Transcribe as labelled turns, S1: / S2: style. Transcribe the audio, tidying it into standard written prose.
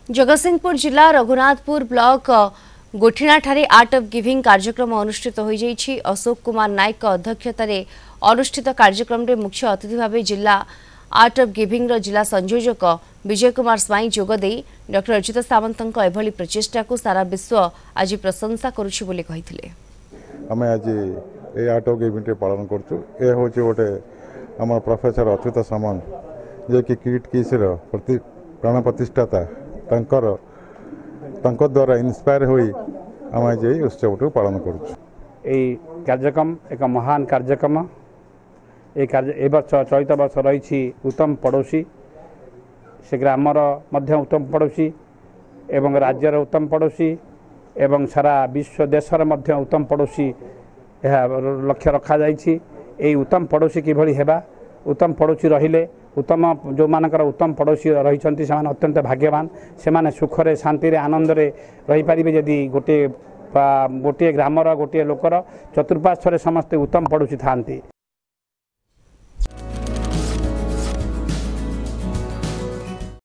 S1: जगतसिंहपुर जिला रघुनाथपुर ब्लॉक गोठिणा ठारे art of giving कार्यक्रम अनुष्ठित हो जाइछि। अशोक कुमार नायक अध्यक्षतार अनुष्ठित कार्यक्रम में मुख्य अतिथि भाव जिला आर्ट ऑफ गिविंग जिला संयोजक विजय कुमार स्वाई जोगदे डॉक्टर अच्युत सामंत एभली प्रचेष्टा को सारा विश्व आज प्रशंसा करुछि बोली कहिथिले।
S2: आमे आज ए आर्ट ऑफ गिविंग पालन करछु। ए होछि गोटे हमर प्रोफेसर अच्युत सामंत जे कि किट किसर प्राण प्रतिष्ठाता तांको द्वारा इन्स्पायर होई आम आज उत्सव पालन करुछु।
S3: कार्यक्रम एक महान कार्यक्रम ए वर्ष चलित वर्ष रही उत्तम पड़ोसी से ग्रामर मध्य उत्तम पड़ोसी एवं राज्यर उत्तम पड़ोसी एवं सारा विश्व देशर मध्य उत्तम पड़ोसी लक्ष्य रखा जाइए। उत्तम पड़ोसी किभली हेबा उत्तम पड़ोसी रहिले उत्तम जो मानकर उत्तम पड़ोसी रही अत्यंत भाग्यवान से सुखरे शांति आनंद रही पारिबे। यदि गोटे ग्रामर गोटे लोकर चतुर्पार्श्व समस्ते उत्तम पड़ोसी थांती।